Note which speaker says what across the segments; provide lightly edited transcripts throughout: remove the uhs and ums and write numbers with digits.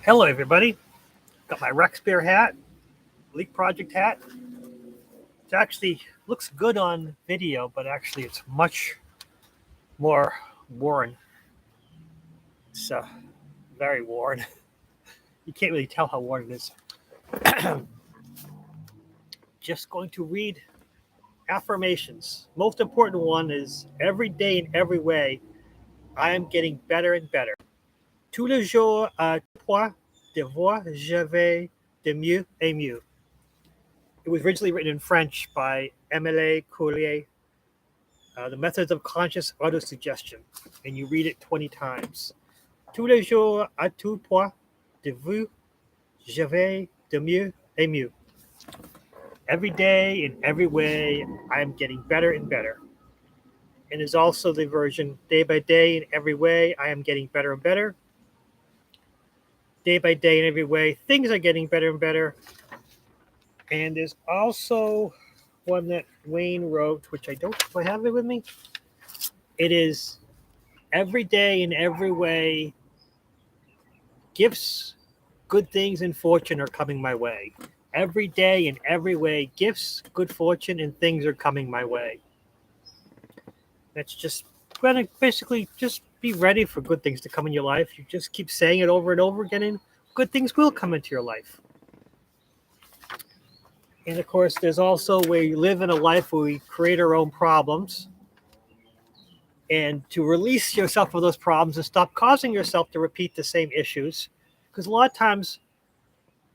Speaker 1: Hello, everybody. Got my Rex Bear hat, Leak Project hat. It actually looks good on video, but actually it's much more worn. It's very worn. You can't really tell how worn it is. Just going to read affirmations. Most important one is every day in every way, I am getting better and better. Tous les jours à trois devoirs, je vais de mieux et mieux. It was originally written in French by Emile Coulier, The Methods of Conscious Autosuggestion, and you read it 20 times. Tous les jours, à tout point de vue, je vais de mieux et mieux. Every day, in every way, I am getting better and better. And there's also the version, day by day, in every way, I am getting better and better. Day by day, in every way, things are getting better and better. And there's also one that Wayne wrote, which I don't have it with me. It is every day in every way, gifts, good things, and fortune are coming my way. Every day in every way, gifts, good fortune, and things are coming my way. That's just basically just be ready for good things to come in your life. You just keep saying it over and over again, and good things will come into your life. And of course, there's also where you live in a life where we create our own problems. And to release yourself of those problems and stop causing yourself to repeat the same issues. Because a lot of times,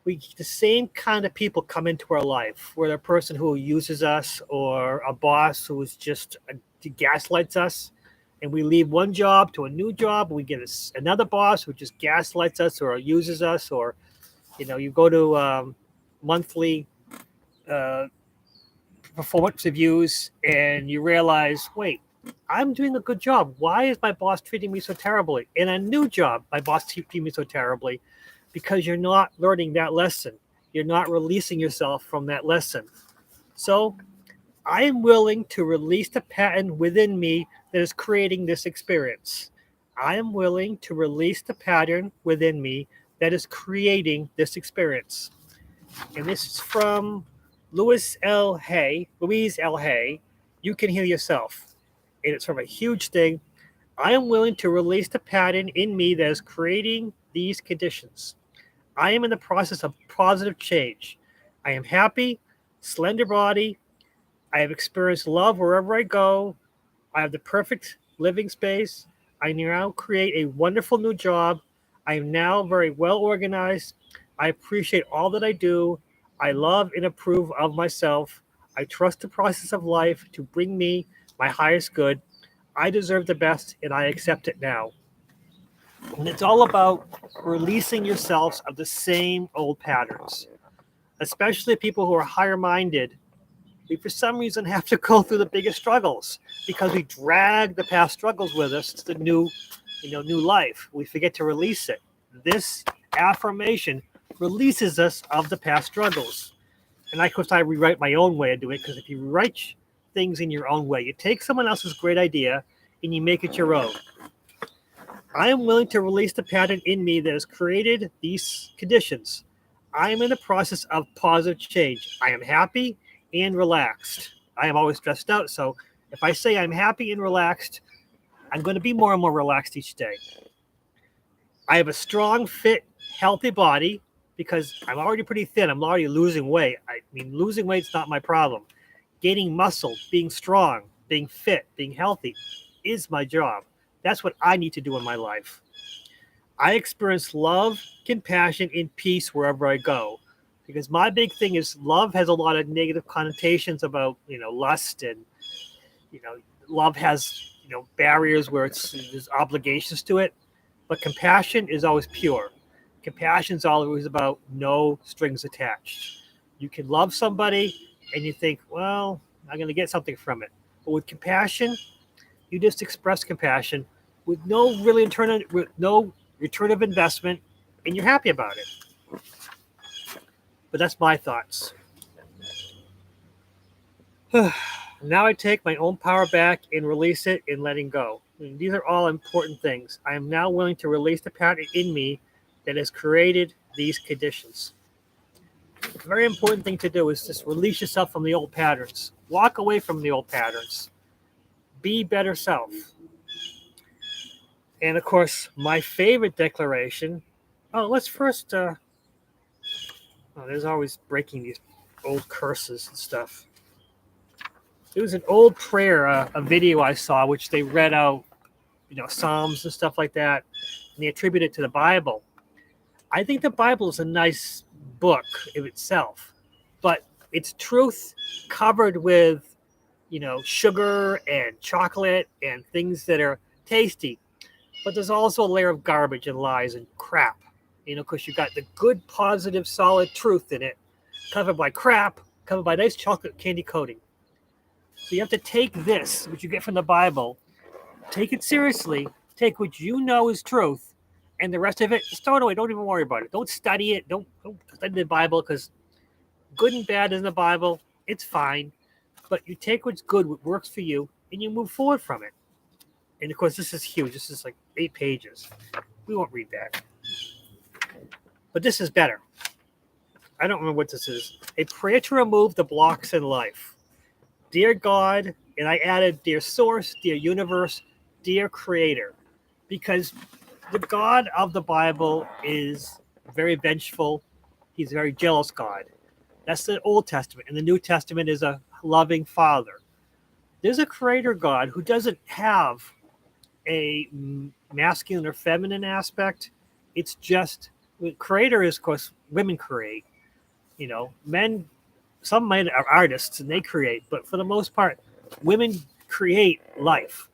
Speaker 1: the same kind of people come into our life, where a person who uses us or a boss who is just gaslights us. And we leave one job to a new job. We get another boss who just gaslights us or uses us. Or, you go to monthly performance reviews and you realize, wait, I'm doing a good job. Why is my boss treating me so terribly? In a new job, my boss treating me so terribly because you're not learning that lesson. You're not releasing yourself from that lesson. So I am willing to release the pattern within me that is creating this experience. I am willing to release the pattern within me that is creating this experience. And this is from Louise L. Hay. You Can Heal Yourself. And it's from a huge thing. I am willing to release the pattern in me that is creating these conditions. I am in the process of positive change. I am happy, slender body. I have experienced love wherever I go. I have the perfect living space. I now create a wonderful new job. I am now very well organized. I appreciate all that I do. I love and approve of myself. I trust the process of life to bring me my highest good. I deserve the best and I accept it now. And it's all about releasing yourselves of the same old patterns, especially people who are higher minded. We, for some reason, have to go through the biggest struggles because we drag the past struggles with us to the new life. We forget to release it. This affirmation releases us of the past struggles. And of course, I rewrite my own way of doing it, because if you rewrite things in your own way, you take someone else's great idea and you make it your own. I am willing to release the pattern in me that has created these conditions. I am in the process of positive change. I am happy and relaxed. I am always stressed out, so if I say I'm happy and relaxed, I'm going to be more and more relaxed each day. I have a strong, fit, healthy body because I'm already pretty thin. I'm already losing weight. I mean, losing weight's not my problem. Gaining muscle, being strong, being fit, being healthy is my job. That's what I need to do in my life. I experience love, compassion, and peace wherever I go. Because my big thing is love has a lot of negative connotations about, lust, and, love has, barriers where there's obligations to it. But compassion is always pure. Compassion is always about no strings attached. You can love somebody and you think, well, I'm going to get something from it. But with compassion, you just express compassion with no return of investment, and you're happy about it. But that's my thoughts. Now I take my own power back and release it and letting go. And these are all important things. I am now willing to release the pattern in me that has created these conditions. A very important thing to do is just release yourself from the old patterns. Walk away from the old patterns. Be better self. And of course, my favorite declaration. Oh, let's first. There's always breaking these old curses and stuff. It was an old prayer, a video I saw, which they read out, Psalms and stuff like that, and they attribute it to the Bible. I think the Bible is a nice book of itself, but it's truth covered with, sugar and chocolate and things that are tasty. But there's also a layer of garbage and lies and crap, because you got the good, positive, solid truth in it, covered by crap, covered by nice chocolate candy coating. So you have to take this, which you get from the Bible, take it seriously, take what you know is truth, and the rest of it, just throw it away. Don't even worry about it. Don't study it. Don't study the Bible, because good and bad is in the Bible. It's fine. But you take what's good, what works for you, and you move forward from it. And of course, this is huge. This is like 8 pages. We won't read that. But this is better. I don't remember what this is. A prayer to remove the blocks in life. Dear God, and I added, dear source, dear universe, dear creator. Because the God of the Bible is very vengeful. He's a very jealous God. That's the Old Testament. And the New Testament is a loving Father. There's a creator God who doesn't have a masculine or feminine aspect. It's just, creator is, of course, women create. Men, some men are artists and they create, but for the most part, women create life.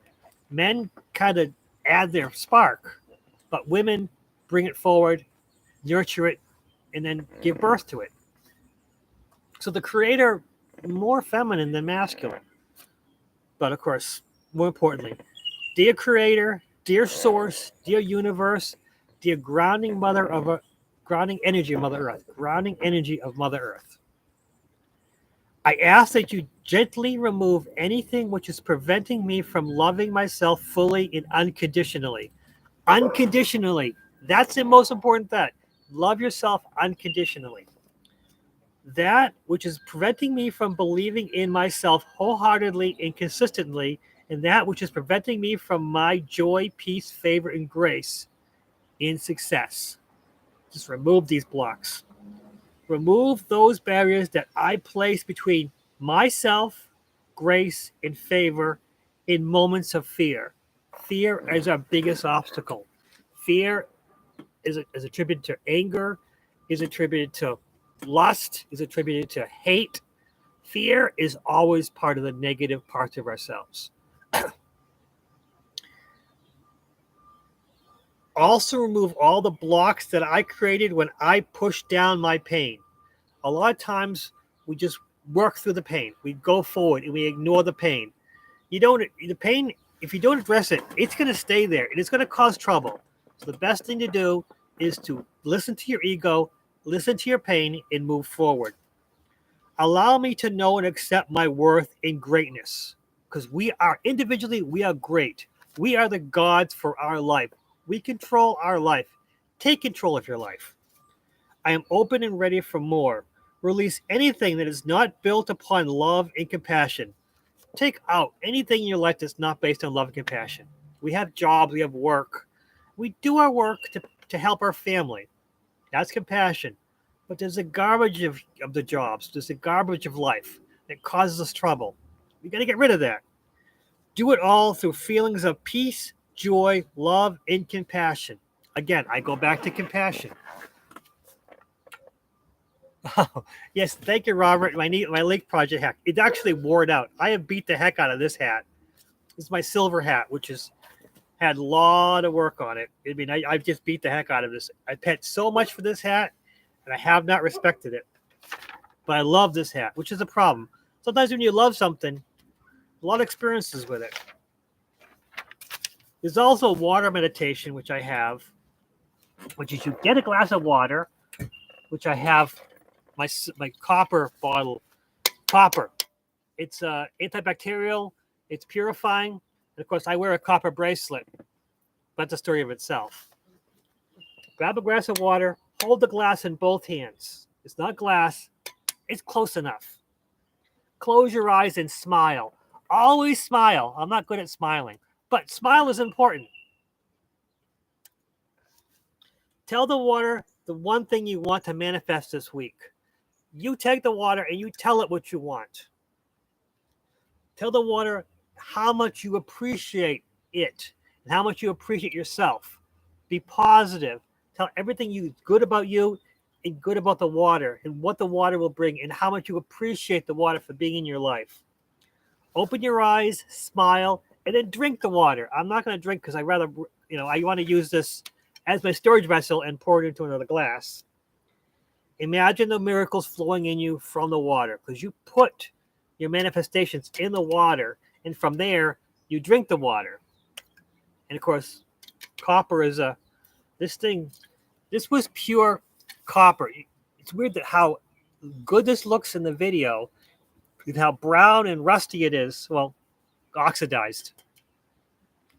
Speaker 1: Men kind of add their spark, but women bring it forward, nurture it, and then give birth to it. So the creator, more feminine than masculine. But of course, more importantly, dear creator, dear source, dear universe, dear grounding energy of Mother Earth, grounding energy of Mother Earth. I ask that you gently remove anything which is preventing me from loving myself fully and unconditionally. Unconditionally. That's the most important thing. Love yourself unconditionally. That which is preventing me from believing in myself wholeheartedly and consistently, and that which is preventing me from my joy, peace, favor, and grace in success. Just remove these blocks. Remove those barriers that I place between myself, grace, and favor in moments of fear. Fear is our biggest obstacle. Fear is attributed to anger, is attributed to lust, is attributed to hate. Fear is always part of the negative parts of ourselves. Also remove all the blocks that I created when I pushed down my pain. A lot of times we just work through the pain. We go forward and we ignore the pain. The pain, if you don't address it, it's going to stay there and it's going to cause trouble. So the best thing to do is to listen to your ego, listen to your pain, and move forward. Allow me to know and accept my worth and greatness, because we are great. We are the gods for our life. We control our life. Take control of your life. I am open and ready for more. Release anything that is not built upon love and compassion. Take out anything in your life that's not based on love and compassion. We have jobs, we have work. We do our work to help our family. That's compassion. But there's a garbage of the jobs. There's a garbage of life that causes us trouble. We got to get rid of that. Do it all through feelings of peace, joy, love, and compassion. Again, I go back to compassion. Oh, yes, thank you, Robert. My link project hat. It actually wore it out. I have beat the heck out of this hat. This is my silver hat, which has had a lot of work on it. I mean, I've just beat the heck out of this. I paid so much for this hat, and I have not respected it. But I love this hat, which is a problem. Sometimes when you love something, a lot of experiences with it. There's also water meditation, which I have, which is you get a glass of water, which I have my copper bottle. Copper. It's antibacterial. It's purifying. And of course, I wear a copper bracelet. That's a story of itself. Grab a glass of water, hold the glass in both hands. It's not glass, it's close enough. Close your eyes and smile. Always smile. I'm not good at smiling, but smile is important. Tell the water the one thing you want to manifest this week. You take the water and you tell it what you want. Tell the water how much you appreciate it and how much you appreciate yourself. Be positive. Tell everything good about you and good about the water and what the water will bring and how much you appreciate the water for being in your life. Open your eyes, smile, and then drink the water. I'm not going to drink because I want to use this as my storage vessel and pour it into another glass. Imagine the miracles flowing in you from the water because you put your manifestations in the water, and from there, you drink the water. And of course, copper is this was pure copper. It's weird that how good this looks in the video and how brown and rusty it is. Well, oxidized.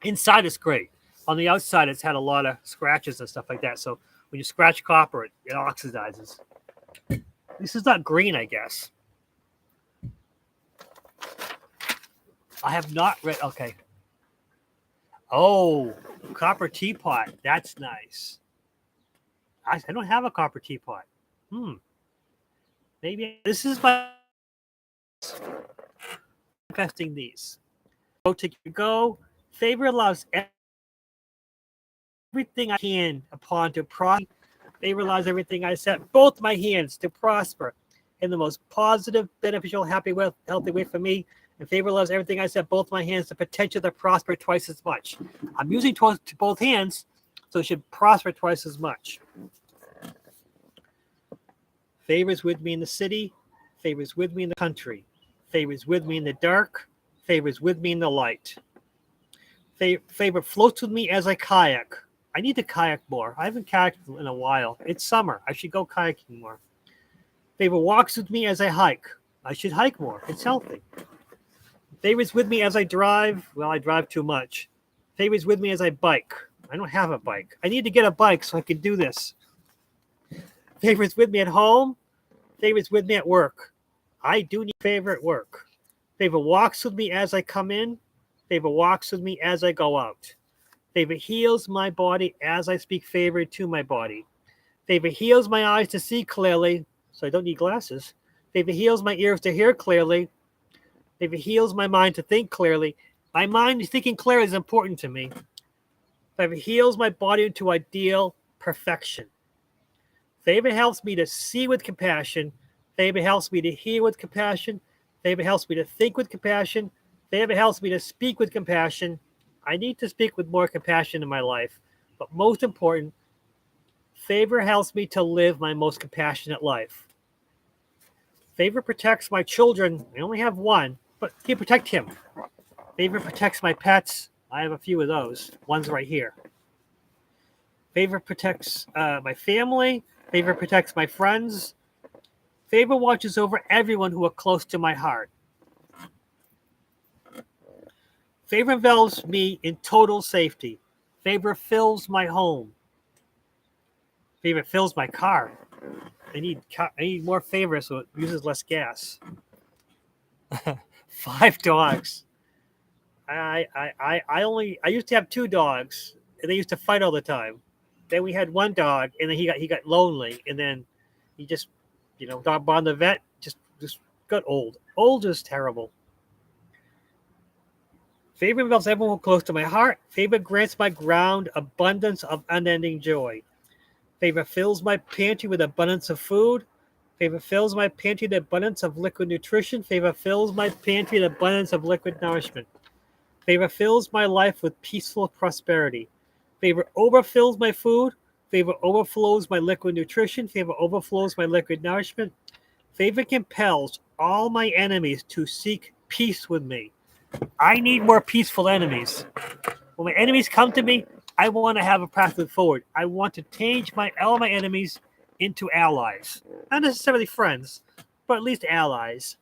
Speaker 1: Inside it's great. On the outside, it's had a lot of scratches and stuff like that. So when you scratch copper, it oxidizes. This is not green, I guess. I have not read. Okay. Oh, copper teapot. That's nice. I don't have a copper teapot. Maybe this is my manifesting these. Go. Favor allows everything I can upon to prosper. Favor allows everything I set both my hands to prosper in the most positive, beneficial, healthy way for me. And favor allows everything I set both my hands the potential to prosper twice as much. I'm using both hands, so it should prosper twice as much. Favors with me in the city. Favors with me in the country. Favors with me in the dark. Favors with me in the light. Favor floats with me as I kayak. I need to kayak more. I haven't kayaked in a while. It's summer. I should go kayaking more. Favor walks with me as I hike. I should hike more. It's healthy. Favors with me as I drive. Well, I drive too much. Favors with me as I bike. I don't have a bike. I need to get a bike so I can do this. Favors with me at home. Favors with me at work. I do need favor at work. Favor walks with me as I come in. Favor walks with me as I go out. Favor heals my body as I speak favor to my body. Favor heals my eyes to see clearly, so I don't need glasses. Favor heals my ears to hear clearly. Favor heals my mind to think clearly. My mind thinking clearly is important to me. Favor heals my body into ideal perfection. Favor helps me to see with compassion. Favor helps me to hear with compassion. Favor helps me to think with compassion. Favor helps me to speak with compassion. I need to speak with more compassion in my life. But most important, favor helps me to live my most compassionate life. Favor protects my children. I only have one, but he protect him. Favor protects my pets. I have a few of those. One's right here. Favor protects my family. Favor protects my friends. Favor watches over everyone who are close to my heart. Favor envelops me in total safety. Favor fills my home. Favor fills my car. I need more favor so it uses less gas. 5 dogs. I used to have 2 dogs, and they used to fight all the time. Then we had 1 dog, and then he got lonely, and then he just, got on the vet, just got old. Old is terrible. Favor envelops everyone close to my heart. Favor grants my ground abundance of unending joy. Favor fills my pantry with abundance of food. Favor fills my pantry with abundance of liquid nutrition. Favor fills my pantry with abundance of liquid nourishment. Favor fills my life with peaceful prosperity. Favor overfills my food. Favor overflows my liquid nutrition. Favor overflows my liquid nourishment. Favor compels all my enemies to seek peace with me. I need more peaceful enemies. When my enemies come to me, I want to have a path forward. I want to change all my enemies into allies. Not necessarily friends, but at least allies.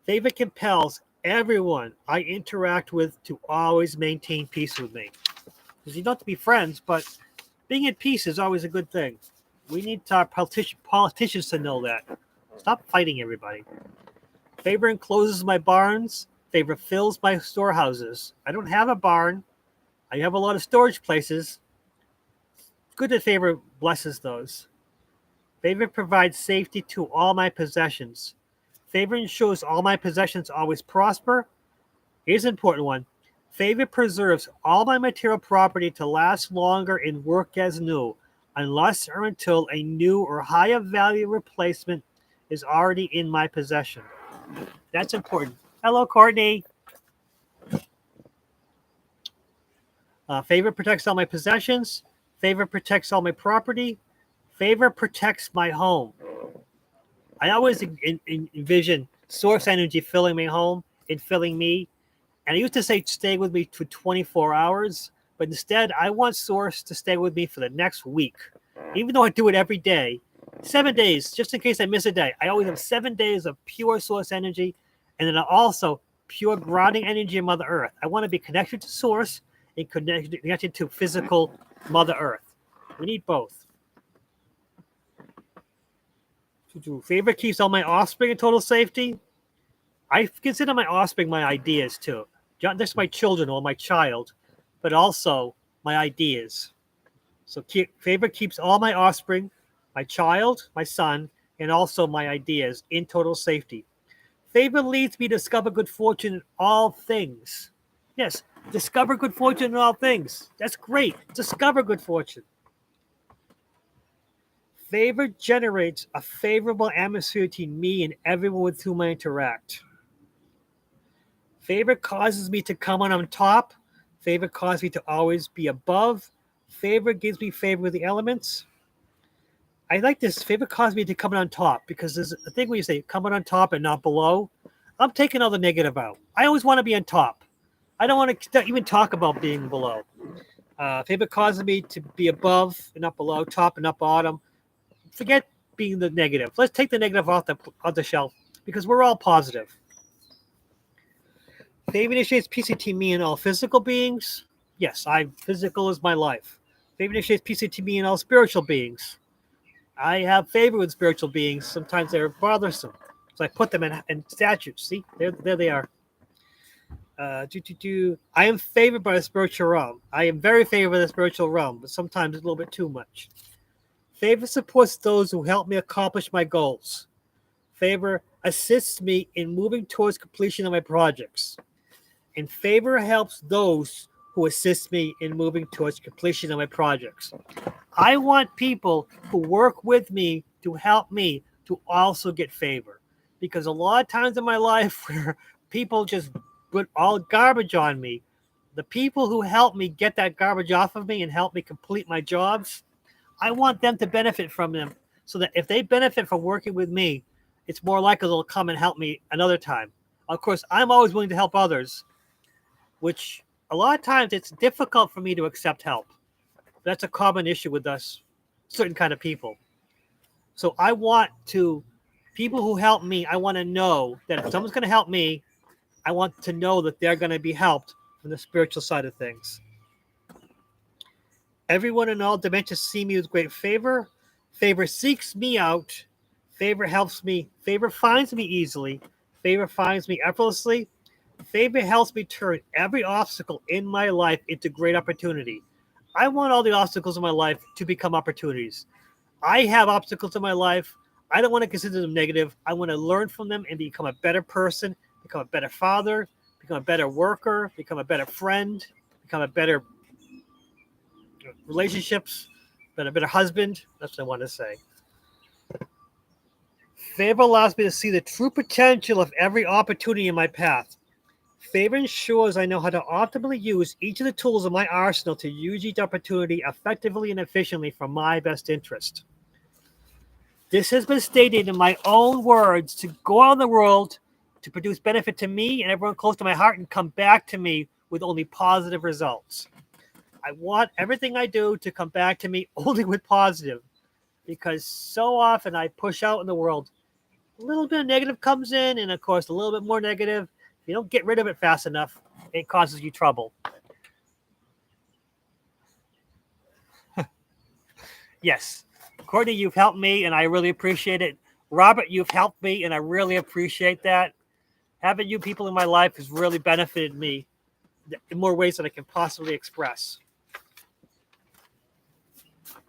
Speaker 1: Favor compels everyone I interact with to always maintain peace with me. Because you don't have to be friends, but Being at peace is always a good thing. We need our politicians to know that. Stop fighting everybody. Favor encloses my barns. Favor fills my storehouses. I don't have a barn. I have a lot of storage places. Good that favor blesses those. Favor provides safety to all my possessions. Favor ensures all my possessions always prosper. Here's an important one. Favor preserves all my material property to last longer and work as new, unless or until a new or higher value replacement is already in my possession. That's important. Hello, Courtney. Favor protects all my possessions. Favor protects all my property. Favor protects my home. I always envision source energy filling my home and filling me. And I used to say stay with me for 24 hours, but instead I want source to stay with me for the next week. Even though I do it every day, 7 days, just in case I miss a day. I always have 7 days of pure source energy, and then also pure grounding energy of Mother Earth. I want to be connected to source and connected to physical Mother Earth. We need both. Favor keeps all my offspring in total safety. I consider my offspring my ideas too. Not just my children or my child, but also my ideas. So favor keeps all my offspring, my child, my son, and also my ideas in total safety. Favor leads me to discover good fortune in all things. Yes, discover good fortune in all things. That's great. Discover good fortune. Favor generates a favorable atmosphere between me and everyone with whom I interact. Favor causes me to come on top. Favor causes me to always be above. Favor gives me favor with the elements. I like this. Favor causes me to come on top because there's a thing where you say come on top and not below. I'm taking all the negative out. I always want to be on top. I don't want to even talk about being below. Favor causes me to be above and not below, top and not bottom. Forget being the negative. Let's take the negative off the shelf because we're all positive. Favor initiates PCT me and all physical beings. Yes, physical is my life. Favor initiates PCT me and all spiritual beings. I have favor with spiritual beings. Sometimes they're bothersome. So I put them in statues. See, there they are. I am favored by the spiritual realm. I am very favored by the spiritual realm, but sometimes a little bit too much. Favor supports those who help me accomplish my goals. Favor assists me in moving towards completion of my projects. And favor helps those who assist me in moving towards completion of my projects. I want people who work with me to help me to also get favor. Because a lot of times in my life where people just put all garbage on me, the people who help me get that garbage off of me and help me complete my jobs, I want them to benefit from them so that if they benefit from working with me, it's more likely they'll come and help me another time. Of course, I'm always willing to help others, which a lot of times it's difficult for me to accept help. That's a common issue with us, certain kind of people. So I want people who help me, I want to know that if someone's going to help me, I want to know that they're going to be helped from the spiritual side of things. Everyone in all dimensions see me with great favor. Favor seeks me out. Favor helps me. Favor finds me easily. Favor finds me effortlessly. Favor helps me turn every obstacle in my life into great opportunity. I want all the obstacles in my life to become opportunities. I have obstacles in my life. I don't want to consider them negative. I want to learn from them and become a better person, become a better father, become a better worker, become a better friend, become a better relationships, but a better husband. That's what I want to say. Favor allows me to see the true potential of every opportunity in my path. Favor ensures I know how to optimally use each of the tools in my arsenal to use each opportunity effectively and efficiently for my best interest. This has been stated in my own words to go out in the world to produce benefit to me and everyone close to my heart and come back to me with only positive results. I want everything I do to come back to me only with positive, because so often I push out in the world, a little bit of negative comes in, and of course a little bit more negative. If you don't get rid of it fast enough, it causes you trouble. Yes. Courtney, you've helped me, and I really appreciate it. Robert, you've helped me, and I really appreciate that. Having you people in my life has really benefited me in more ways than I can possibly express.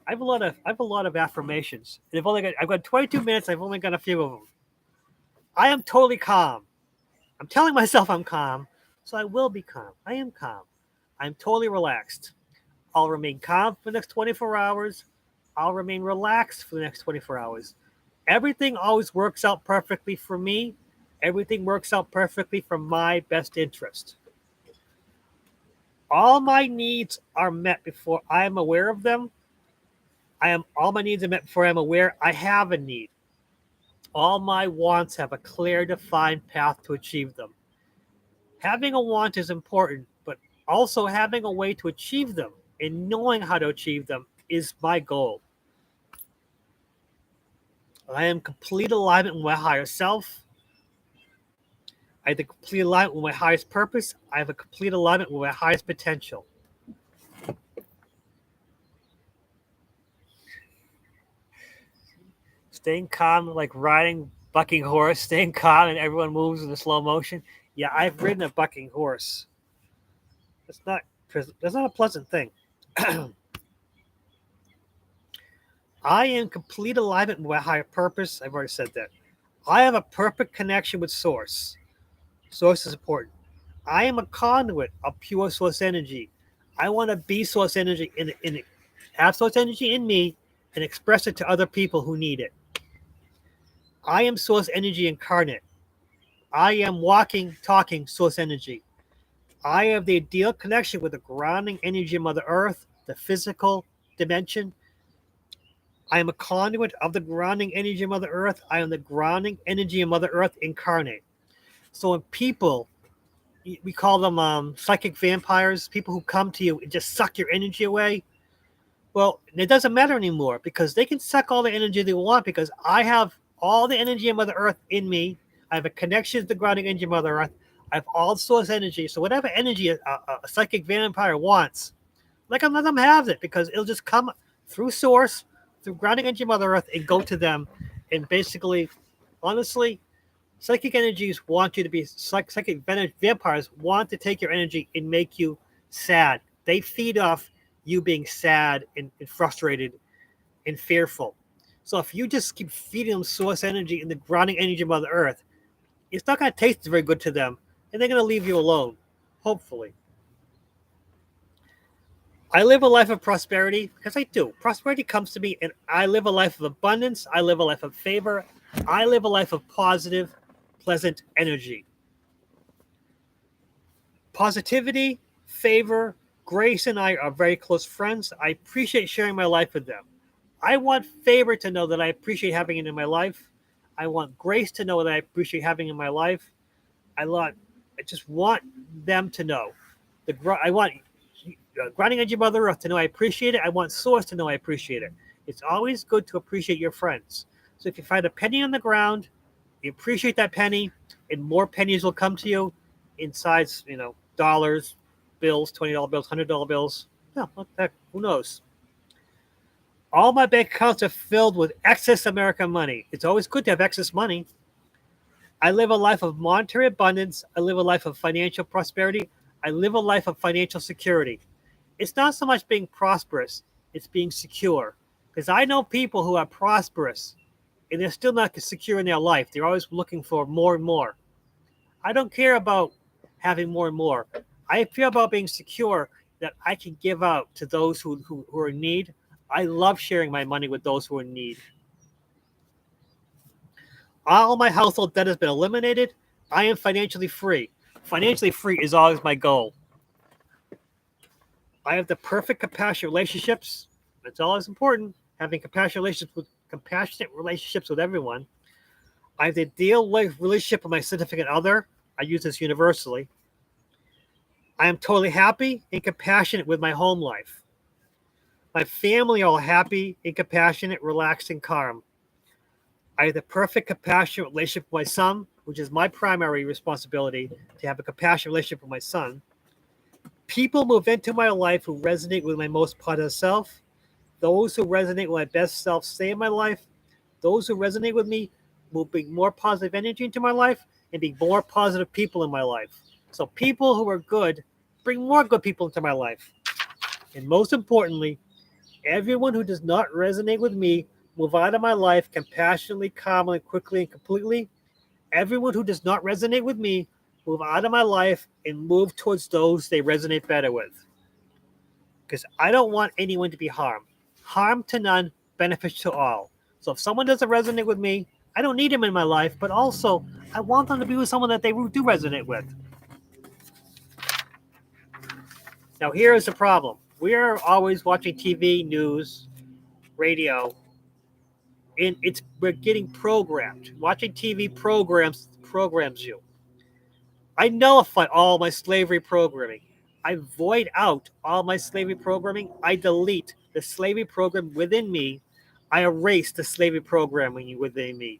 Speaker 1: I have a lot of affirmations, and I've got 22 minutes. I've only got a few of them. I am totally calm. I'm telling myself I'm calm, so I will be calm. I am calm. I'm totally relaxed. I'll remain calm for the next 24 hours. I'll remain relaxed for the next 24 hours. Everything always works out perfectly for me. Everything works out perfectly for my best interest. All my needs are met before I am aware of them. All my needs are met before I'm aware I have a need. All my wants have a clear, defined path to achieve them. Having a want is important, but also having a way to achieve them and knowing how to achieve them is my goal. I am complete alignment with my higher self. I have the complete alignment with my highest purpose. I have a complete alignment with my highest potential. Staying calm, like riding bucking horse, staying calm and everyone moves in the slow motion. Yeah, I've ridden a bucking horse. That's not a pleasant thing. I am complete alignment with my higher purpose. I've already said that. I have a perfect connection with source. Source is important. I am a conduit of pure source energy. I want to be source energy have source energy in me and express it to other people who need it. I am source energy incarnate. I am walking, talking source energy. I have the ideal connection with the grounding energy of Mother Earth, the physical dimension. I am a conduit of the grounding energy of Mother Earth. I am the grounding energy of Mother Earth incarnate. So when people, we call them psychic vampires, people who come to you and just suck your energy away, well, it doesn't matter anymore because they can suck all the energy they want because I have all the energy of Mother Earth in me. I have a connection to the grounding energy of Mother Earth. I have all the source energy. So whatever energy a psychic vampire wants, let them have it because it'll just come through source, through grounding energy of Mother Earth and go to them. And basically, honestly, psychic energies want you to be psychic vampires want to take your energy and make you sad. They feed off you being sad and frustrated and fearful. So if you just keep feeding them source energy and the grounding energy of Mother Earth, it's not going to taste very good to them, and they're going to leave you alone, hopefully. I live a life of prosperity because I do. Prosperity comes to me, and I live a life of abundance. I live a life of favor. I live a life of positive, pleasant energy. Positivity, favor, Grace and I are very close friends. I appreciate sharing my life with them. I want Favor to know that I appreciate having it in my life. I want Grace to know that I appreciate having it in my life. I just want them to know. I want Grounding Edge of Mother Earth to know I appreciate it. I want Source to know I appreciate it. It's always good to appreciate your friends. So if you find a penny on the ground, you appreciate that penny, and more pennies will come to you in size, dollars, bills, $20 bills, $100 bills. No, what the heck? Who knows? All my bank accounts are filled with excess American money. It's always good to have excess money. I live a life of monetary abundance. I live a life of financial prosperity. I live a life of financial security. It's not so much being prosperous, it's being secure. Because I know people who are prosperous and they're still not secure in their life. They're always looking for more and more. I don't care about having more and more. I feel about being secure that I can give out to those who are in need. I love sharing my money with those who are in need. All my household debt has been eliminated. I am financially free. Financially free is always my goal. I have the perfect compassionate relationships. That's always important. Having compassionate relationships with everyone. I have the ideal relationship with my significant other. I use this universally. I am totally happy and compassionate with my home life. My family are all happy and compassionate, relaxed, and calm. I have the perfect compassionate relationship with my son, which is my primary responsibility to have a compassionate relationship with my son. People move into my life who resonate with my most positive self. Those who resonate with my best self stay in my life. Those who resonate with me will bring more positive energy into my life and be more positive people in my life. So people who are good bring more good people into my life. And most importantly, everyone who does not resonate with me move out of my life compassionately, calmly, quickly, and completely. Everyone who does not resonate with me move out of my life and move towards those they resonate better with. Because I don't want anyone to be harmed. Harm to none, benefit to all. So if someone doesn't resonate with me, I don't need them in my life, but also I want them to be with someone that they do resonate with. Now, here is the problem. We are always watching TV, news, radio, and we're getting programmed. Watching TV programs you. I nullify all my slavery programming. I void out all my slavery programming. I delete the slavery program within me. I erase the slavery programming within me.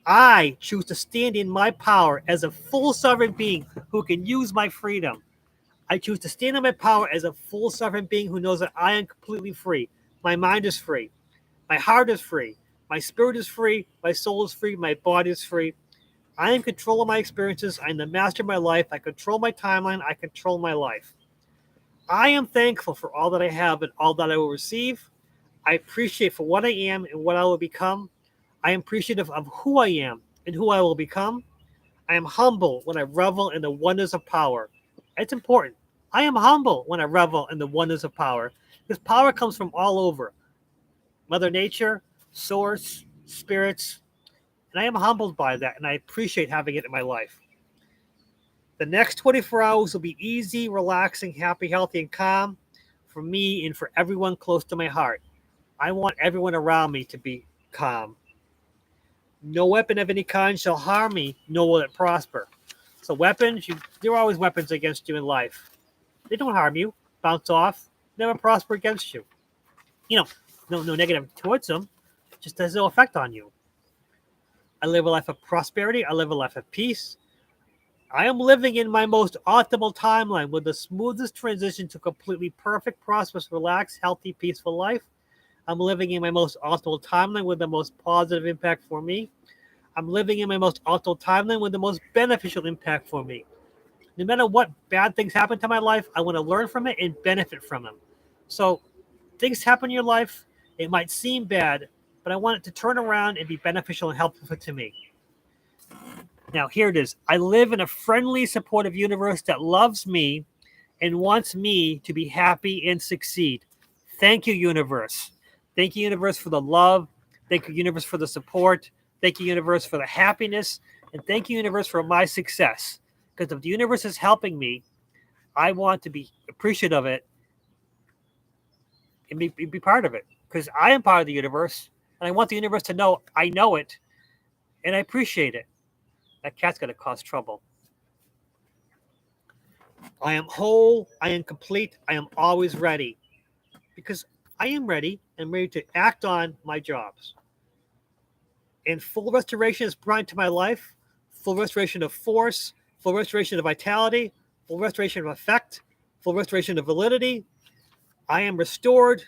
Speaker 1: I choose to stand in my power as a full sovereign being who can use my freedom. I choose to stand in my power as a full sovereign being who knows that I am completely free. My mind is free. My heart is free. My spirit is free. My soul is free. My body is free. I am in control of my experiences. I am the master of my life. I control my timeline. I control my life. I am thankful for all that I have and all that I will receive. I appreciate for what I am and what I will become. I am appreciative of who I am and who I will become. I am humble when I revel in the wonders of power. It's important. I am humble when I revel in the wonders of power, because power comes from all over. Mother Nature, Source, spirits, and I am humbled by that, and I appreciate having it in my life. The next 24 hours will be easy, relaxing, happy, healthy, and calm for me and for everyone close to my heart. I want everyone around me to be calm. No weapon of any kind shall harm me, nor will it prosper. So weapons, there are always weapons against you in life. They don't harm you, bounce off, never prosper against you. You know, no negative towards them, just has no effect on you. I live a life of prosperity. I live a life of peace. I am living in my most optimal timeline with the smoothest transition to completely perfect, prosperous, relaxed, healthy, peaceful life. I'm living in my most optimal timeline with the most positive impact for me. I'm living in my most optimal timeline with the most beneficial impact for me. No matter what bad things happen to my life, I want to learn from it and benefit from them. So things happen in your life. It might seem bad, but I want it to turn around and be beneficial and helpful to me. Now, here it is. I live in a friendly, supportive universe that loves me and wants me to be happy and succeed. Thank you, universe. Thank you, universe, for the love. Thank you, universe, for the support. Thank you, universe, for the happiness. And thank you, universe, for my success. Because if the universe is helping me, I want to be appreciative of it and be part of it. Because I am part of the universe, and I want the universe to know I know it, and I appreciate it. That cat's going to cause trouble. I am whole. I am complete. I am always ready. Because I am ready and ready to act on my jobs. And full restoration is brought into my life. Full restoration of force, full restoration of vitality, full restoration of effect, full restoration of validity. I am restored.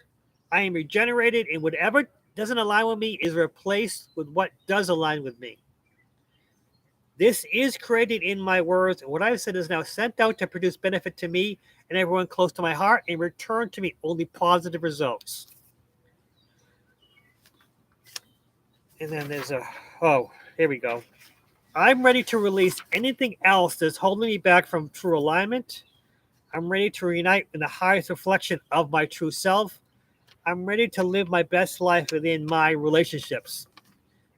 Speaker 1: I am regenerated. And whatever doesn't align with me is replaced with what does align with me. This is created in my words, and what I've said is now sent out to produce benefit to me and everyone close to my heart, and return to me only positive results. And then there's here we go. I'm ready to release anything else that's holding me back from true alignment. I'm ready to reunite in the highest reflection of my true self. I'm ready to live my best life within my relationships.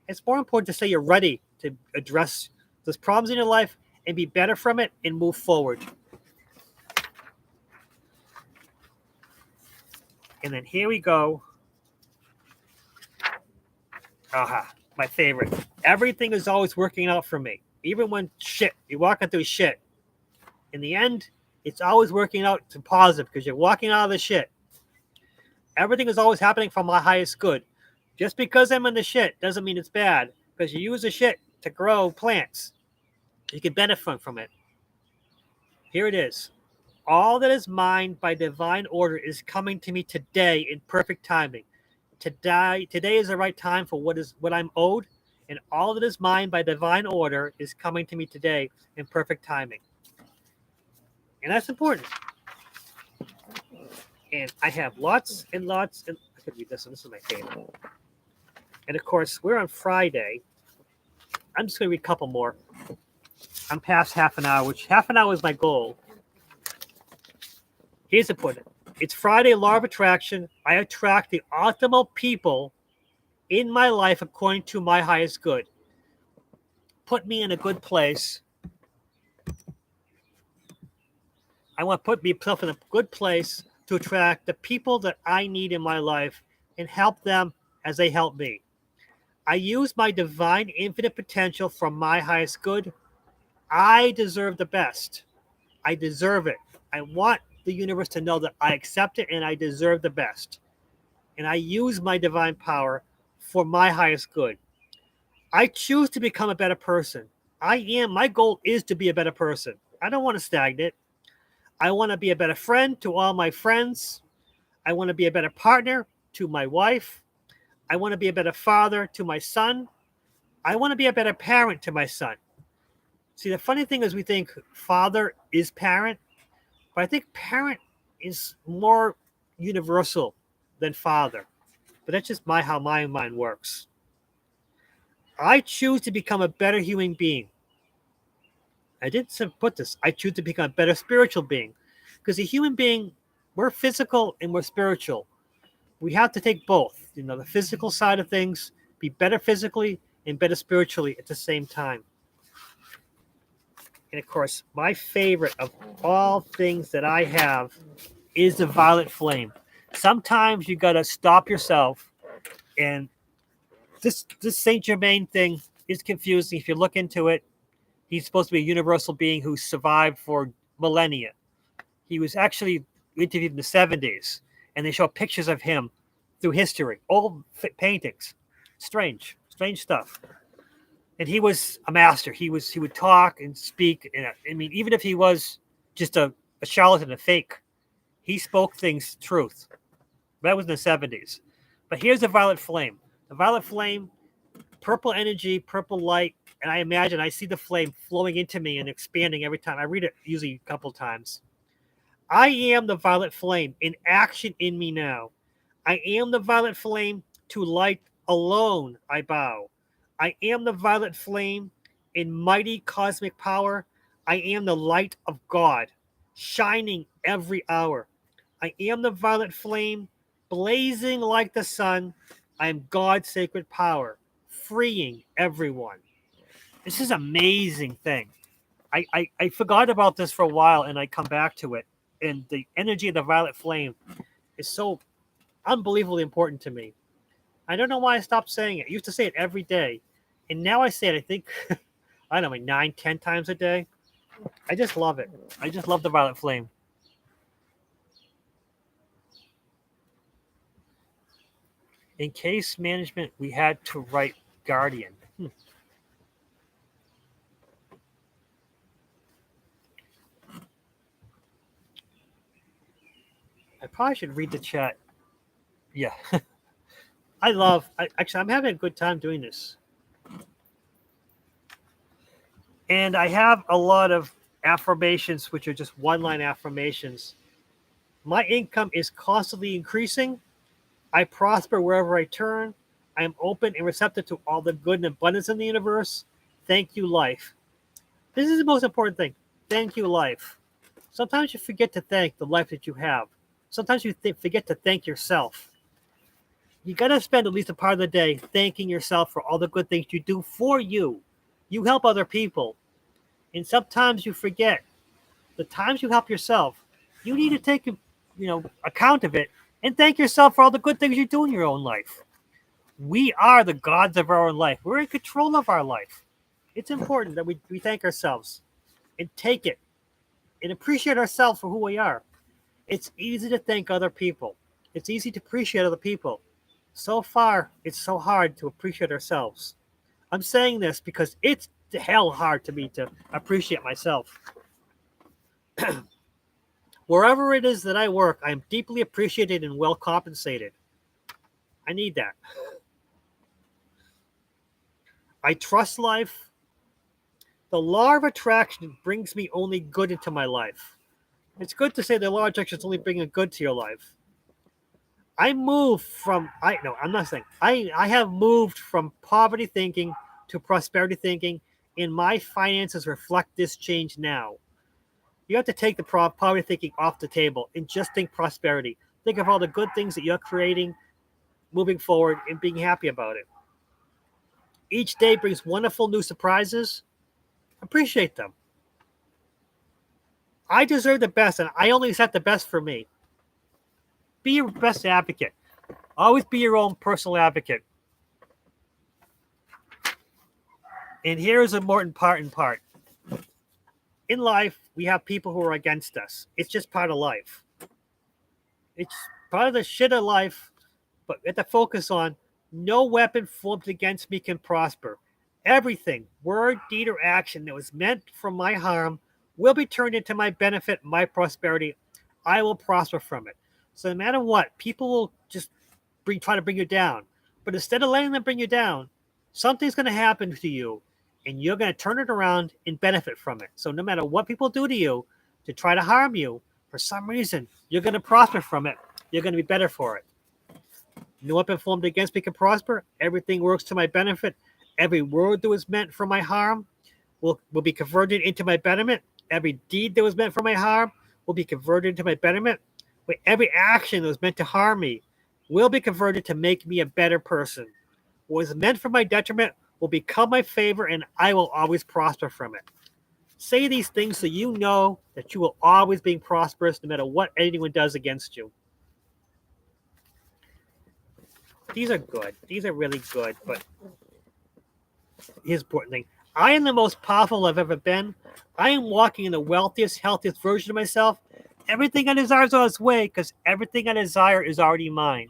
Speaker 1: It's more important to say you're ready to address those problems in your life and be better from it and move forward. And then here we go. My favorite. Everything is always working out for me. Even when you're walking through shit. In the end, it's always working out to positive because you're walking out of the shit. Everything is always happening for my highest good. Just because I'm in the shit doesn't mean it's bad, because you use the shit to grow plants. You can benefit from it. Here it is. all that is mine by divine order is coming to me today in perfect timing. Today is the right time for what I'm owed, and all that is mine by divine order is coming to me today in perfect timing. And that's important. And I have lots and lots, and I could read this one. This is my favorite. And of course, we're on Friday. I'm just going to read a couple more. I'm past half an hour, which half an hour is my goal. Here's the point. It's Friday, law of attraction. I attract the optimal people in my life according to my highest good. Put me in a good place. I want to put myself in a good place to attract the people that I need in my life and help them as they help me. I use my divine infinite potential from my highest good. I deserve the best. I deserve it. I want the universe to know that I accept it and I deserve the best. And I use my divine power for my highest good. I choose to become a better person. My goal is to be a better person. I don't want to stagnate. I want to be a better friend to all my friends. I want to be a better partner to my wife. I want to be a better father to my son. I want to be a better parent to my son. See, the funny thing is we think father is parent, but I think parent is more universal than father. But that's just how my mind works. I choose to become a better human being. I didn't put this. I choose to become a better spiritual being. Because a human being, we're physical and we're spiritual. We have to take both. The physical side of things, be better physically and better spiritually at the same time. And of course, my favorite of all things that I have is the violet flame. Sometimes you got to stop yourself. And this Saint Germain thing is confusing. If you look into it, he's supposed to be a universal being who survived for millennia. He was actually interviewed in the 70s, and they show pictures of him through history, old paintings. Strange stuff. And he was a master. He would talk and speak. And I mean, even if he was just a charlatan, a fake, he spoke things truth. That was in the 70s. But here's the violet flame. The violet flame, purple energy, purple light, and I see the flame flowing into me and expanding every time. I read it usually a couple times. I am the violet flame in action in me now. I am the violet flame, to light alone I bow. I am the violet flame in mighty cosmic power. I am the light of God, shining every hour. I am the violet flame, blazing like the sun. I am God's sacred power, freeing everyone. This is an amazing thing. I forgot about this for a while, and I come back to it. And the energy of the violet flame is so unbelievably important to me. I don't know why I stopped saying it. I used to say it every day. And now I say it, I think, I don't know, 9, 10 times a day. I just love it. I just love the violet flame. In case management, we had to write guardian. I probably should read the chat. Yeah. Actually, I'm having a good time doing this. And I have a lot of affirmations, which are just one-line affirmations. My income is constantly increasing. I prosper wherever I turn. I am open and receptive to all the good and abundance in the universe. Thank you, life. This is the most important thing. Thank you, life. Sometimes you forget to thank the life that you have. Sometimes you forget to thank yourself. You got to spend at least a part of the day thanking yourself for all the good things you do for you. You help other people. And sometimes you forget. The times you help yourself, you need to take account of it and thank yourself for all the good things you do in your own life. We are the gods of our own life. We're in control of our life. It's important that we thank ourselves and take it and appreciate ourselves for who we are. It's easy to thank other people. It's easy to appreciate other people. So far, it's so hard to appreciate ourselves. I'm saying this because it's hell hard to me to appreciate myself. Wherever it is that I work, I am deeply appreciated and well compensated. I need that. I trust life. The law of attraction brings me only good into my life. It's good to say the law of attraction is only bringing good to your life. I move from I'm not saying I have moved from poverty thinking to prosperity thinking, and my finances reflect this change now. You have to take the poverty thinking off the table and just think prosperity. Think of all the good things that you're creating, moving forward, and being happy about it. Each day brings wonderful new surprises. Appreciate them. I deserve the best, and I only set the best for me. Be your best advocate. Always be your own personal advocate. And here's an important part. In life, we have people who are against us. It's just part of life. It's part of the shit of life, but we have to focus on no weapon formed against me can prosper. Everything, word, deed, or action that was meant for my harm will be turned into my benefit, my prosperity. I will prosper from it. So no matter what, people will just try to bring you down. But instead of letting them bring you down, something's going to happen to you, and you're going to turn it around and benefit from it. So no matter what people do to you to try to harm you, for some reason, you're going to prosper from it. You're going to be better for it. No weapon formed against me can prosper. Everything works to my benefit. Every word that was meant for my harm will be converted into my betterment. Every deed that was meant for my harm will be converted into my betterment. But every action that was meant to harm me will be converted to make me a better person. What was meant for my detriment will become my favor, and I will always prosper from it. Say these things so you know that you will always be prosperous no matter what anyone does against you. These are good. These are really good, but here's the important thing. I am the most powerful I've ever been. I am walking in the wealthiest, healthiest version of myself. Everything I desire is on its way because everything I desire is already mine.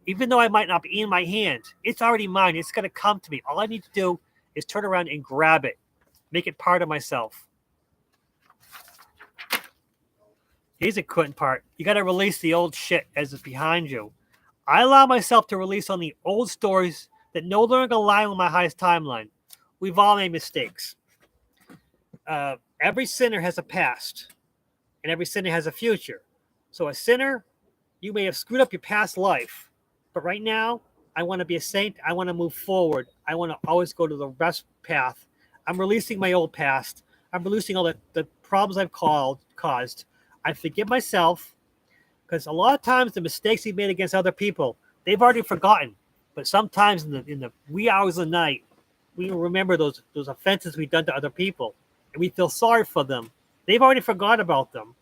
Speaker 1: Even though I might not be in my hand, it's already mine. It's going to come to me. All I need to do is turn around and grab it. Make it part of myself. Here's a important part. You got to release the old shit as it's behind you. I allow myself to release on the old stories that no longer align with my highest timeline. We've all made mistakes. Every sinner has a past, and every sinner has a future. So a sinner, you may have screwed up your past life, but right now, I want to be a saint. I want to move forward. I want to always go to the best path. I'm releasing my old past. I'm releasing all the problems I've caused. I forgive myself. Because a lot of times the mistakes we made against other people, they've already forgotten. But sometimes in the wee hours of the night, we remember those offenses we've done to other people. And we feel sorry for them. They've already forgotten about them.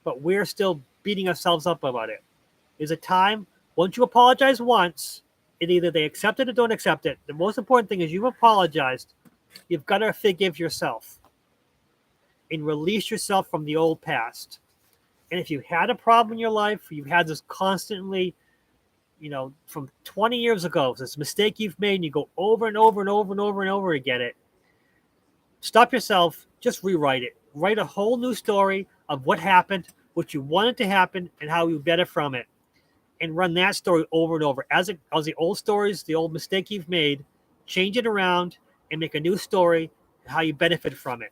Speaker 1: But we're still beating ourselves up about it. There's a time, once you apologize once, and either they accept it or don't accept it, the most important thing is you've apologized. You've got to forgive yourself. And release yourself from the old past. And if you had a problem in your life, you've had this constantly, from 20 years ago, this mistake you've made, and you go over and over and over and over and over again it, stop yourself, just rewrite it. Write a whole new story of what happened, what you wanted to happen, and how you better from it. And run that story over and over. As the old stories, the old mistake you've made, change it around and make a new story and how you benefit from it.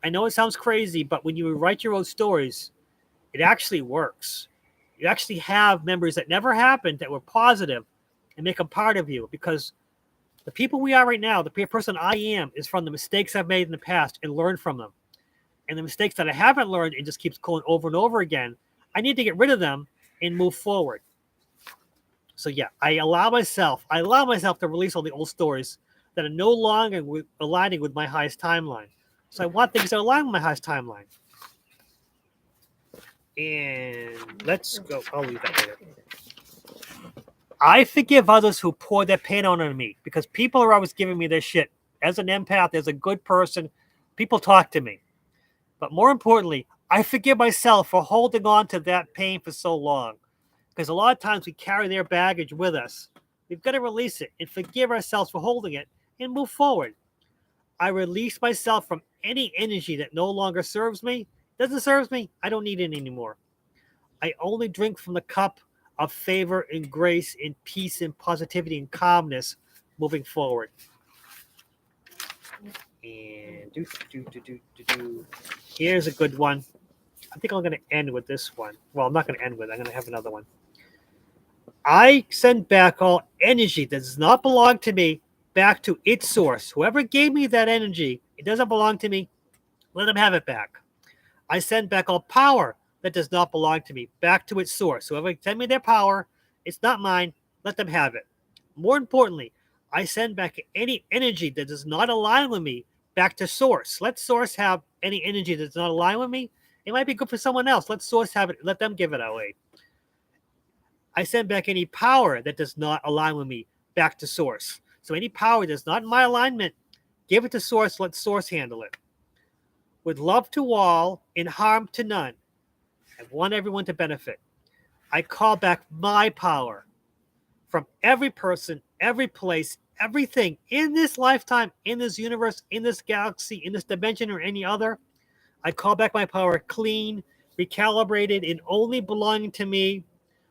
Speaker 1: I know it sounds crazy, but when you write your own stories, it actually works. You actually have memories that never happened that were positive and make them part of you, because the people we are right now, the person I am, is from the mistakes I've made in the past and learned from them. And the mistakes that I haven't learned and just keeps going over and over again, I need to get rid of them and move forward. So yeah, I allow myself to release all the old stories that are no longer aligning with my highest timeline. So I want things that align with my highest timeline. And let's go. I'll leave that later. I forgive others who pour their pain on me, because people are always giving me their shit. As an empath, as a good person, people talk to me. But more importantly, I forgive myself for holding on to that pain for so long. Because a lot of times we carry their baggage with us. We've got to release it and forgive ourselves for holding it and move forward. I release myself from any energy that no longer serves me Doesn't serve me. I don't need it anymore. I only drink from the cup of favor and grace and peace and positivity and calmness moving forward. And here's a good one. I think I'm going to end with this one. Well, I'm not going to end with it. I'm going to have another one. I send back all energy that does not belong to me back to its source. Whoever gave me that energy, it doesn't belong to me. Let them have it back. I send back all power that does not belong to me back to its source. Whoever sent me their power, it's not mine. Let them have it. More importantly, I send back any energy that does not align with me back to source. Let source have any energy that does not align with me. It might be good for someone else. Let source have it. Let them give it away. I send back any power that does not align with me back to source. So any power that's not in my alignment, give it to source. Let source handle it. With love to all and harm to none, I want everyone to benefit. I call back my power from every person, every place, everything in this lifetime, in this universe, in this galaxy, in this dimension, or any other. I call back my power clean, recalibrated, and only belonging to me.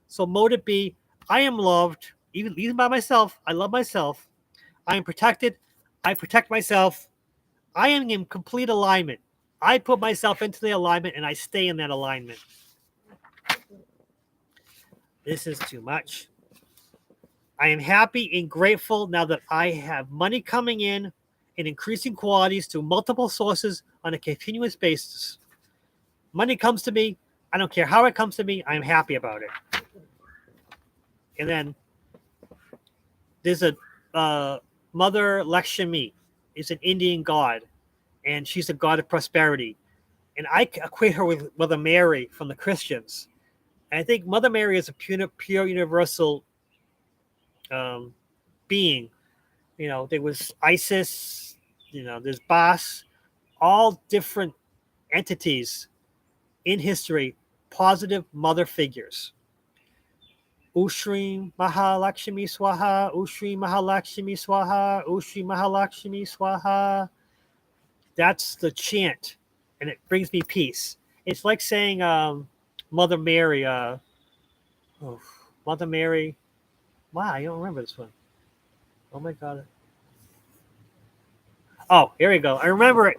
Speaker 1: So mote it be, I am loved, even by myself. I love myself. I am protected. I protect myself. I am in complete alignment. I put myself into the alignment and I stay in that alignment. This is too much. I am happy and grateful now that I have money coming in increasing quantities to multiple sources on a continuous basis. Money comes to me. I don't care how it comes to me. I'm happy about it. And then there's a Mother Lakshmi. Is an Indian god, and she's a god of prosperity. And I equate her with Mother Mary from the Christians. And I think Mother Mary is a pure universal being. You know, there was Isis, you know, there's Bas, all different entities in history, positive mother figures. Ushri Mahalakshmi Swaha, Ushri Mahalakshmi Swaha, Ushri Mahalakshmi Swaha. That's the chant, and it brings me peace. It's like saying Mother Mary. Mother Mary. Wow, I don't remember this one. Oh my God. Oh, here we go. I remember it.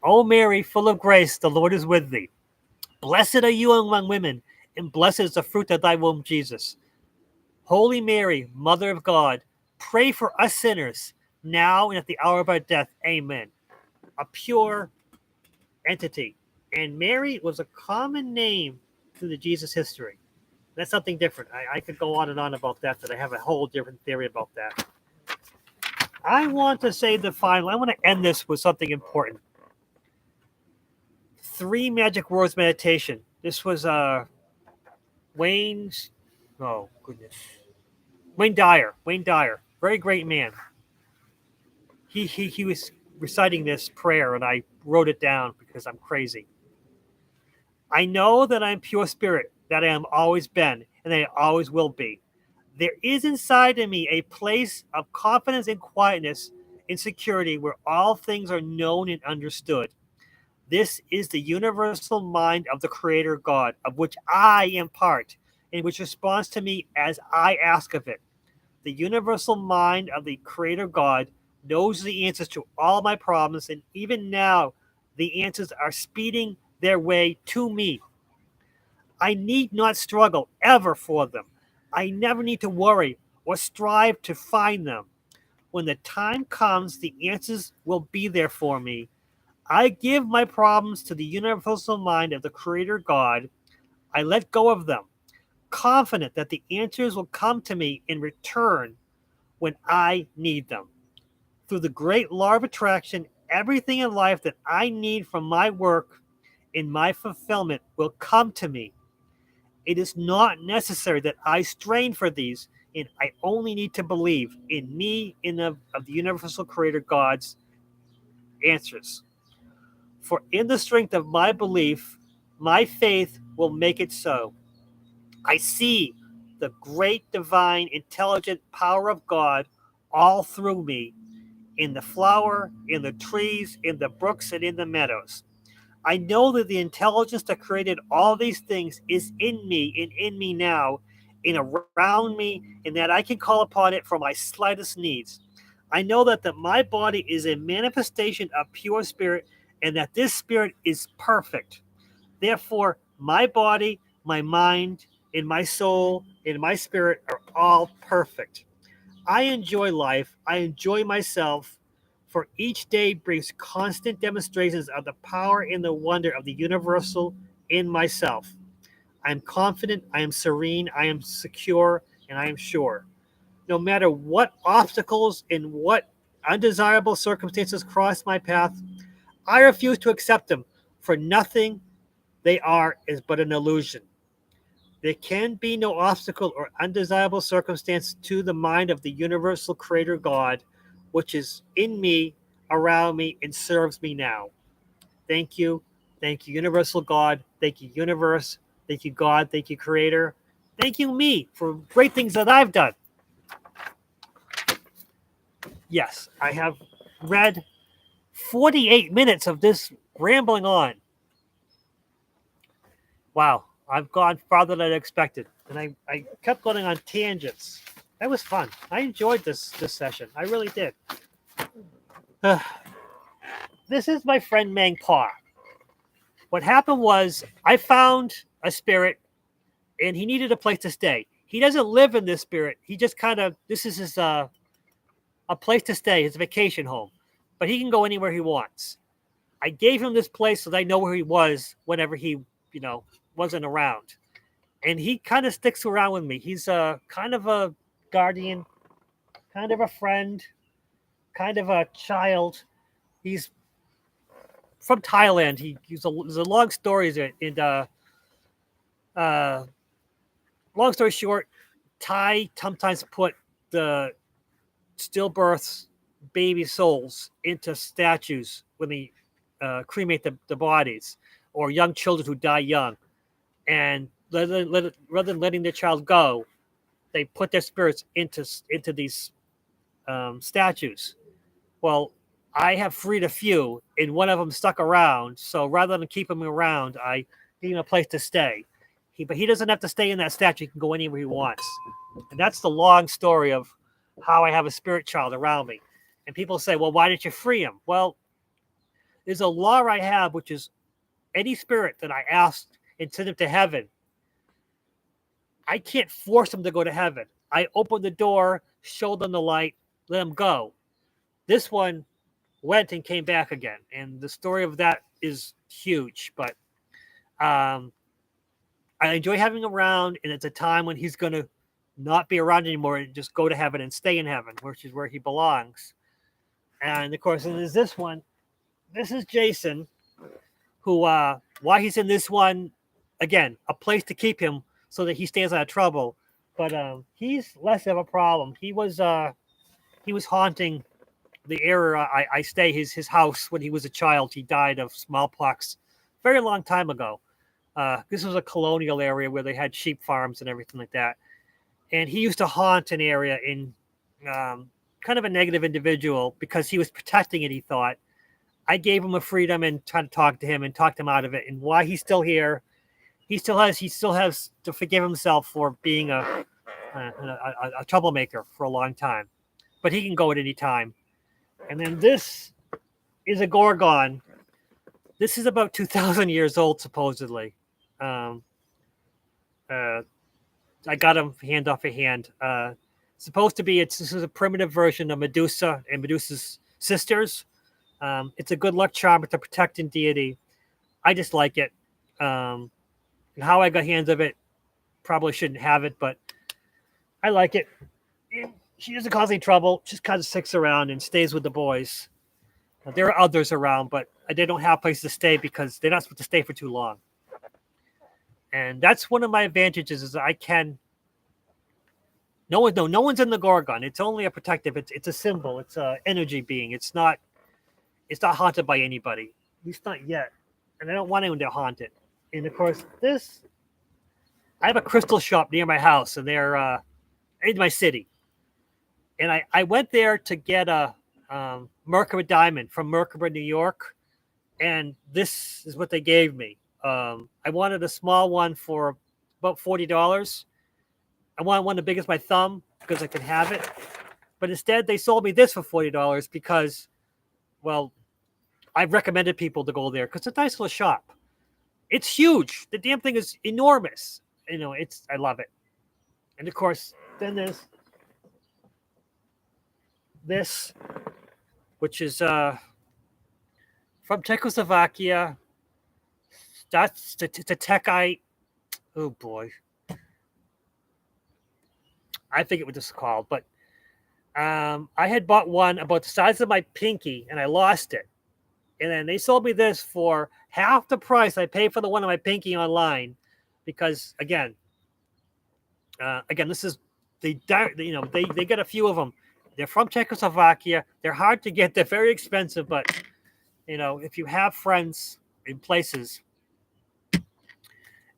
Speaker 1: O Mary, full of grace, the Lord is with thee. Blessed are you among women, and blessed is the fruit of thy womb, Jesus. Holy Mary, Mother of God, pray for us sinners, now and at the hour of our death. Amen. A pure entity. And Mary was a common name through the Jesus history. That's something different. I could go on and on about that, but I have a whole different theory about that. I want to say the final. I want to end this with something important. 3 magic words meditation. This was Wayne's. Oh goodness, Wayne Dyer. Wayne Dyer, very great man. He was reciting this prayer, and I wrote it down because I'm crazy. I know that I'm pure spirit, that I am always been, and that I always will be. There is inside of me a place of confidence and quietness and security where all things are known and understood. This is the universal mind of the Creator God, of which I am part, and which responds to me as I ask of it. The universal mind of the Creator God knows the answers to all my problems, and even now, the answers are speeding their way to me. I need not struggle ever for them. I never need to worry or strive to find them. When the time comes, the answers will be there for me. I give my problems to the universal mind of the Creator God. I let go of them, confident that the answers will come to me in return when I need them. Through the great law of attraction, everything in life that I need from my work in my fulfillment will come to me. It is not necessary that I strain for these, and I only need to believe in me, in the universal Creator God's answers. For in the strength of my belief, my faith will make it so. I see the great divine intelligent power of God all through me, in the flower, in the trees, in the brooks, and in the meadows. I know that the intelligence that created all these things is in me and in me now and around me, and that I can call upon it for my slightest needs. I know that my body is a manifestation of pure spirit and that this spirit is perfect. Therefore, my body, my mind, and my soul and my spirit are all perfect. I enjoy life. I enjoy myself. For each day brings constant demonstrations of the power and the wonder of the universal in myself. I am confident, I am serene, I am secure, and I am sure. No matter what obstacles and what undesirable circumstances cross my path, I refuse to accept them, for nothing they are is but an illusion. There can be no obstacle or undesirable circumstance to the mind of the universal creator God, which is in me, around me, and serves me now. Thank you. Thank you, universal God. Thank you, universe. Thank you, God. Thank you, creator. Thank you, me, for great things that I've done. Yes, I have read 48 minutes of this rambling on. Wow, I've gone farther than I expected. And I kept going on tangents. That was fun. I enjoyed this session. I really did. This is my friend Mang Pa. What happened was I found a spirit and he needed a place to stay. He doesn't live in this spirit. He just kind of, this is his a place to stay, his vacation home. But he can go anywhere he wants. I gave him this place so that I know where he was whenever he, wasn't around. And he kind of sticks around with me. He's kind of a guardian, kind of a friend, kind of a child. He's from Thailand. There's a long story. Long story short, Thai sometimes put the stillbirths, baby souls into statues when they cremate the bodies, or young children who die young. And rather than letting their child go, they put their spirits into these statues. Well, I have freed a few, and one of them stuck around. So rather than keep him around, I gave him a place to stay. But he doesn't have to stay in that statue. He can go anywhere he wants. And that's the long story of how I have a spirit child around me. And people say, well, why didn't you free him? Well, there's a law I have, which is any spirit that I asked and send him to heaven, I can't force them to go to heaven. I open the door, show them the light, let them go. This one went and came back again. And the story of that is huge. But I enjoy having him around, and it's a time when he's going to not be around anymore and just go to heaven and stay in heaven, which is where he belongs. And, of course, there's this one. This is Jason, who, why he's in this one, again, a place to keep him so that he stays out of trouble. But he's less of a problem. He was haunting the area I stay, his house, when he was a child. He died of smallpox very long time ago. This was a colonial area where they had sheep farms and everything like that. And he used to haunt an area in kind of a negative individual because he was protecting it, he thought. I gave him a freedom and tried to talk to him and talked him out of it. And why he's still here, he still has to forgive himself for being a troublemaker for a long time. But he can go at any time. And then this is a Gorgon. This is about 2,000 years old, supposedly. I got him hand off a hand. Supposed to be, this is a primitive version of Medusa and Medusa's sisters. It's a good luck charm. It's a protecting deity. I just like it. And how I got hands of it, probably shouldn't have it, but I like it. She doesn't cause any trouble. Just kind of sticks around and stays with the boys. There are others around, but they don't have places to stay because they're not supposed to stay for too long. And that's one of my advantages is I can. No one's in the Gorgon. It's only a protective. It's a symbol. It's an energy being. It's not haunted by anybody. At least not yet. And I don't want anyone to haunt it. And of course, I have a crystal shop near my house, and they're in my city. And I went there to get a Mercury diamond from Mercury, New York. and this is what they gave me. I wanted a small one for about $40. I wanted one the big as my thumb because I could have it. But instead, they sold me this for $40 because, well, I've recommended people to go there because it's a nice little shop. It's huge. The damn thing is enormous. I love it. And of course, then there's this, which is from Czechoslovakia. That's the Techite. Oh boy, I forget what this is called, but I had bought one about the size of my pinky, and I lost it. And then they sold me this for half the price I paid for the one on my pinky online, because again, this is they get a few of them. They're from Czechoslovakia. They're hard to get. They're very expensive, but if you have friends in places,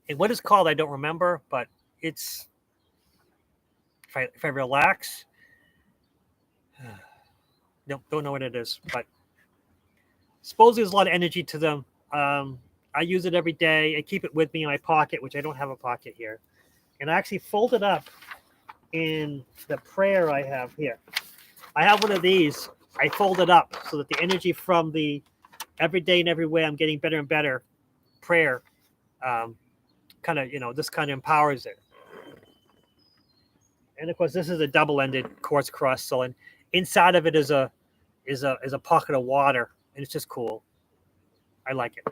Speaker 1: and what it's called, I don't remember, but it's if I relax, don't know what it is, but supposedly there's a lot of energy to them. I use it every day. I keep it with me in my pocket, which I don't have a pocket here, and I actually fold it up in the prayer I have here. I have one of these. I fold it up so that the energy from the every day and every way I'm getting better and better prayer this kind of empowers it. And of course, this is a double-ended quartz crystal, and inside of it is a pocket of water, and it's just cool. I like it.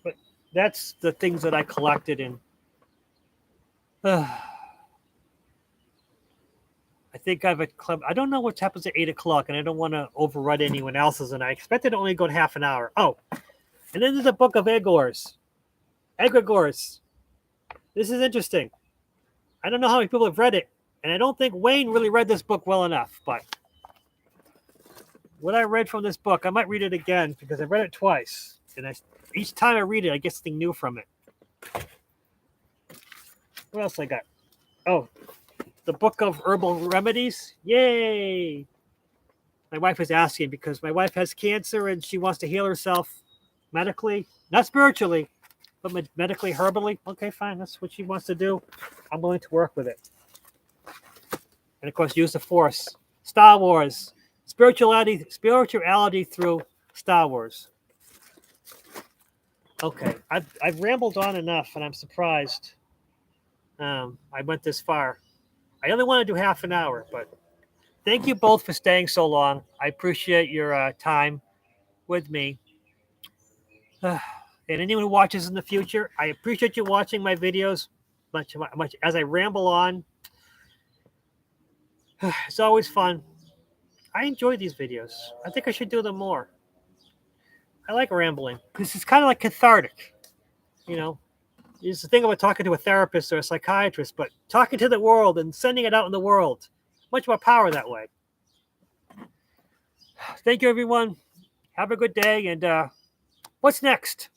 Speaker 1: But that's the things that I collected in. I think I have a club. I don't know what happens at 8 o'clock, and I don't want to overrun anyone else's. And I expected to only go half an hour. Oh, and then there's a book of Egregores. This is interesting. I don't know how many people have read it, and I don't think Wayne really read this book well enough. But what I read from this book, I might read it again because I read it twice, and each time I read it, I get something new from it. What else I got? Oh, the book of herbal remedies. Yay! My wife is asking because my wife has cancer and she wants to heal herself medically, not spiritually, but medically, herbally. Okay, fine. That's what she wants to do. I'm willing to work with it. And of course, use the Force. Star Wars. Spirituality through Star Wars. Okay, I've rambled on enough, and I'm surprised I went this far. I only want to do half an hour, but thank you both for staying so long. I appreciate your time with me. And anyone who watches in the future, I appreciate you watching my videos much as I ramble on. It's always fun. I enjoy these videos. I think I should do them more. I like rambling because it's kind of like cathartic. It's the thing about talking to a therapist or a psychiatrist, but talking to the world and sending it out in the world, much more power that way. Thank you, everyone. Have a good day. And what's next?